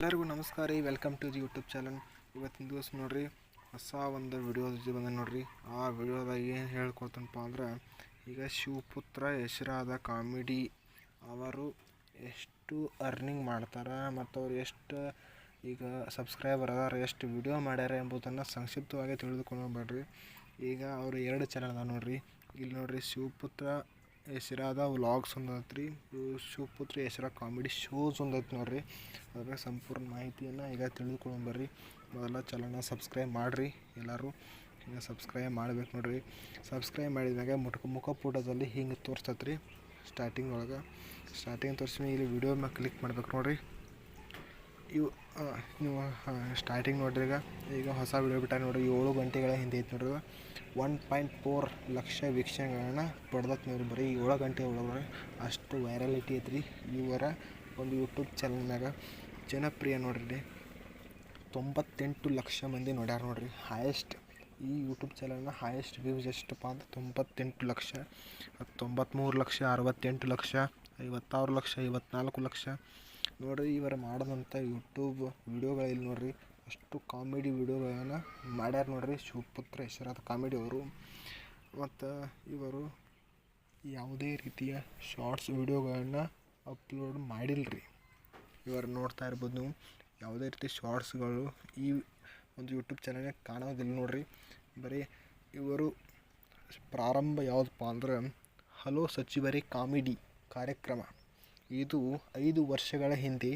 ಎಲ್ಲರಿಗೂ ನಮಸ್ಕಾರ ರೀ. Welcome to the YouTube channel. ಇವತ್ತಿನ ದಿವಸ ನೋಡ್ರಿ ಹೊಸ ಒಂದು ವಿಡಿಯೋ ಬಂದ ನೋಡ್ರಿ. ಆ ವಿಡಿಯೋದಾಗ ಏನು ಹೇಳ್ಕೊಳ್ತನಪ್ಪ ಅಂದ್ರೆ, ಈಗ ಶಿವಪುತ್ರ ಹೆಸರಾದ ಕಾಮಿಡಿ ಅವರು ಎಷ್ಟು ಅರ್ನಿಂಗ್ ಮಾಡ್ತಾರೆ ಮತ್ತು ಅವ್ರು ಎಷ್ಟು ಈಗ ಸಬ್ಸ್ಕ್ರೈಬರ್ ಅದಾರ, ಎಷ್ಟು ವಿಡಿಯೋ ಮಾಡ್ಯಾರ ಎಂಬುದನ್ನು ಸಂಕ್ಷಿಪ್ತವಾಗಿ ತಿಳಿದುಕೊಳ್ಳಬೇಡ್ರಿ. ಈಗ ಅವರು 2 ಚಾನಲ್ ಅದ ನೋಡ್ರಿ. ಇಲ್ಲಿ ನೋಡ್ರಿ ಶಿವಪುತ್ರ ಹೆಸರಾದ ವ್ಲಾಗ್ಸ್ ಒಂದೈತ್ರಿ, ಶಿವಪುತ್ರ ಹೆಸರಾದ ಕಾಮಿಡಿ ಶೋಸ್ ಒಂದೈತಿ ನೋಡ್ರಿ. ಅದ್ರ ಸಂಪೂರ್ಣ ಮಾಹಿತಿಯನ್ನು ಈಗ ತಿಳಿದುಕೊಳ್ಳೋಣ. ಮೊದಲ ಚಾನಲ್ನ ಸಬ್ಸ್ಕ್ರೈಬ್ ಮಾಡಿರಿ. ಎಲ್ಲರೂ ಈಗ ಸಬ್ಸ್ಕ್ರೈಬ್ ಮಾಡ್ಬೇಕು ನೋಡ್ರಿ. ಸಬ್ಸ್ಕ್ರೈಬ್ ಮಾಡಿದಾಗ ಮುಖಪುಟದಲ್ಲಿ ಹಿಂಗೆ ತೋರಿಸ್ತೈತ್ರಿ. ಸ್ಟಾರ್ಟಿಂಗ್ ತೋರಿಸಿ ಇಲ್ಲಿ ವಿಡಿಯೋ ಮ್ಯಾಗ ಕ್ಲಿಕ್ ಮಾಡ್ಬೇಕು ನೋಡ್ರಿ. ನೀವು ಸ್ಟಾರ್ಟಿಂಗ್ ನೋಡ್ರಿ. ಈಗ ಹೊಸ ವಿಡಿಯೋ ಬಿಟ್ಟ ನೋಡ್ರಿ. 7 ಗಂಟೆಗಳ ಹಿಂದೆ ಐತೆ ನೋಡ್ರಿ. 1.4 ಲಕ್ಷ ವೀಕ್ಷಣೆಗಳನ್ನ ಪಡೆದತ್ ನೋಡ್ರಿ. ಬರೀ 7 ಗಂಟೆ ಒಳಗೆ ಅಷ್ಟು ವೈರಲಿಟಿ ಐತ್ರಿ ಇವರ ಒಂದು ಯೂಟ್ಯೂಬ್ ಚಾನಲ್ನಾಗ. ಜನಪ್ರಿಯ ನೋಡ್ರಿ. 98 ಲಕ್ಷ ಮಂದಿ ನೋಡ್ಯಾರ ನೋಡ್ರಿ. ಹೈಯೆಸ್ಟ್ ಈ ಯೂಟ್ಯೂಬ್ ಚಾನಲ್ನ ಹೈಯೆಸ್ಟ್ ವ್ಯೂಸ್ ಎಷ್ಟಪ್ಪ ಅಂದ್ರೆ 98 ಲಕ್ಷ, 93 ಲಕ್ಷ, 68 ಲಕ್ಷ, 56 ಲಕ್ಷ, 54 ಲಕ್ಷ ನೋಡ್ರಿ. ಇವರು ಮಾಡೋದಂಥ ಯೂಟ್ಯೂಬ್ ವಿಡಿಯೋಗಳಲ್ಲಿ ನೋಡ್ರಿ ಅಷ್ಟು ಕಾಮಿಡಿ ವಿಡಿಯೋಗಳನ್ನು ಮಾಡ್ಯಾರ ನೋಡ್ರಿ. ಶಿವಪುತ್ರ ಹೆಸರಾದ ಕಾಮಿಡಿ ಅವರು. ಮತ್ತು ಇವರು ಯಾವುದೇ ರೀತಿಯ ಶಾರ್ಟ್ಸ್ ವಿಡಿಯೋಗಳನ್ನು ಅಪ್ಲೋಡ್ ಮಾಡಿಲ್ಲರಿ. ಇವರು ನೋಡ್ತಾ ಇರ್ಬೋದು ನೀವು. ಯಾವುದೇ ರೀತಿ ಶಾರ್ಟ್ಸ್ಗಳು ಈ ಒಂದು ಯೂಟ್ಯೂಬ್ ಚಾನಲ್ನಾಗ ಕಾಣೋದಿಲ್ಲ ನೋಡ್ರಿ. ಬರೀ ಇವರು ಪ್ರಾರಂಭ ಯಾವುದಪ್ಪ ಅಂದ್ರೆ ಹಲೋ ಸಚಿವರೇ ಕಾಮಿಡಿ ಕಾರ್ಯಕ್ರಮ. ಇದು 5 ವರ್ಷಗಳ ಹಿಂದೆ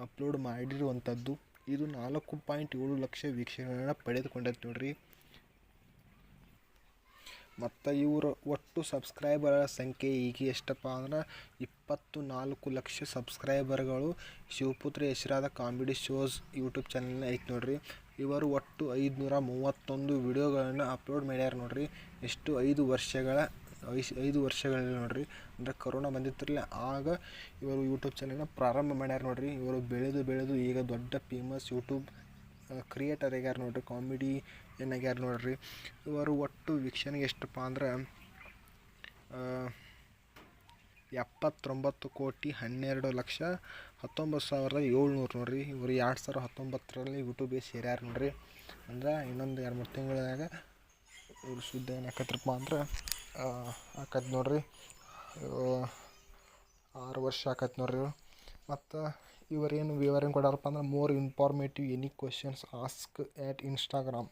ಅಪ್ಲೋಡ್ ಮಾಡಿರುವಂಥದ್ದು. ಇದು 4.7 ಲಕ್ಷ ವೀಕ್ಷಣೆಗಳನ್ನ ಪಡೆದುಕೊಂಡೈತೆ ನೋಡ್ರಿ. ಮತ್ತು ಇವರ ಒಟ್ಟು ಸಬ್ಸ್ಕ್ರೈಬರ್ ಸಂಖ್ಯೆ ಈಗ ಎಷ್ಟಪ್ಪ ಅಂದ್ರೆ 24 ಲಕ್ಷ ಸಬ್ಸ್ಕ್ರೈಬರ್ಗಳು ಶಿವಪುತ್ರ ಹೆಸರಾದ ಕಾಮಿಡಿ ಶೋಸ್ ಯೂಟ್ಯೂಬ್ ಚಾನಲ್ನ ಐತೆ ನೋಡ್ರಿ. ಇವರು ಒಟ್ಟು 531 ವಿಡಿಯೋಗಳನ್ನು ಅಪ್ಲೋಡ್ ಮಾಡ್ಯಾರ ನೋಡ್ರಿ. ಎಷ್ಟು 5 ವರ್ಷಗಳಲ್ಲಿ ನೋಡ್ರಿ. ಅಂದರೆ ಕೊರೋನಾ ಬಂದಿತ್ತಿರಲಿಲ್ಲ, ಆಗ ಇವರು ಯೂಟ್ಯೂಬ್ ಚಾನಲ್ನ ಪ್ರಾರಂಭ ಮಾಡ್ಯಾರ ನೋಡ್ರಿ. ಇವರು ಬೆಳೆದು ಈಗ ದೊಡ್ಡ ಫೇಮಸ್ ಯೂಟ್ಯೂಬ್ ಕ್ರಿಯೇಟರ್ ಆಗ್ಯಾರ ನೋಡ್ರಿ. ಕಾಮಿಡಿ ಏನಾಗ್ಯಾರ ನೋಡ್ರಿ. ಇವರು ಒಟ್ಟು ವೀಕ್ಷಣೆಗೆ ಎಷ್ಟಪ್ಪ ಅಂದ್ರೆ 79,12,19,700 ನೋಡ್ರಿ. ಇವರು 2019ರಲ್ಲಿ ಯೂಟ್ಯೂಬಿಗೆ ಸೇರ್ಯಾರ ನೋಡ್ರಿ. ಅಂದ್ರೆ ಇನ್ನೊಂದು 2-3 ತಿಂಗಳಾಗ ಇವರು ಸುದ್ದಿ ಏನಾಕತ್ರಪ್ಪ ಅಂದ್ರೆ ಆಕತ್ ನೋಡ್ರಿ. 6 ವರ್ಷ ಆಕತ್ ನೋಡ್ರಿ. ಮತ್ತು ಇವರೇನು ವಿವರಣೆ ಕೊಡಾರಪ್ಪ ಅಂದ್ರೆ, more informative any questions ask at Instagram.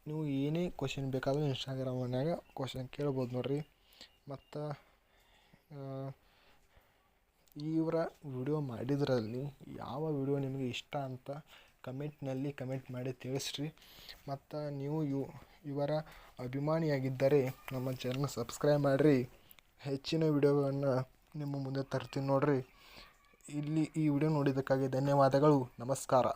ನೀವು ಏನೇ ಕ್ವಶನ್ ಬೇಕಾದರೂ ಇನ್ಸ್ಟಾಗ್ರಾಮ್ನಾಗ ಕ್ವಶನ್ ಕೇಳ್ಬೋದು ನೋಡ್ರಿ. ಮತ್ತು ಇವರ ವಿಡಿಯೋ ಮಾಡಿದ್ರಲ್ಲಿ ಯಾವ ವಿಡಿಯೋ ನಿಮಗೆ ಇಷ್ಟ ಅಂತ ಕಮೆಂಟ್ನಲ್ಲಿ ಕಮೆಂಟ್ ಮಾಡಿ ತಿಳಿಸ್ರಿ. ಮತ್ತು ನೀವು ಇವರ ಅಭಿಮಾನಿಯಾಗಿದ್ದರೆ ನಮ್ಮ ಚಾನಲ್ ಸಬ್ಸ್ಕ್ರೈಬ್ ಮಾಡಿರಿ. ಹೆಚ್ಚಿನ ವಿಡಿಯೋಗಳನ್ನು ನಿಮ್ಮ ಮುಂದೆ ತರ್ತೀನಿ ನೋಡ್ರಿ. ಇಲ್ಲಿ ಈ ವಿಡಿಯೋ ನೋಡಿದ್ದಕ್ಕಾಗಿ ಧನ್ಯವಾದಗಳು. ನಮಸ್ಕಾರ.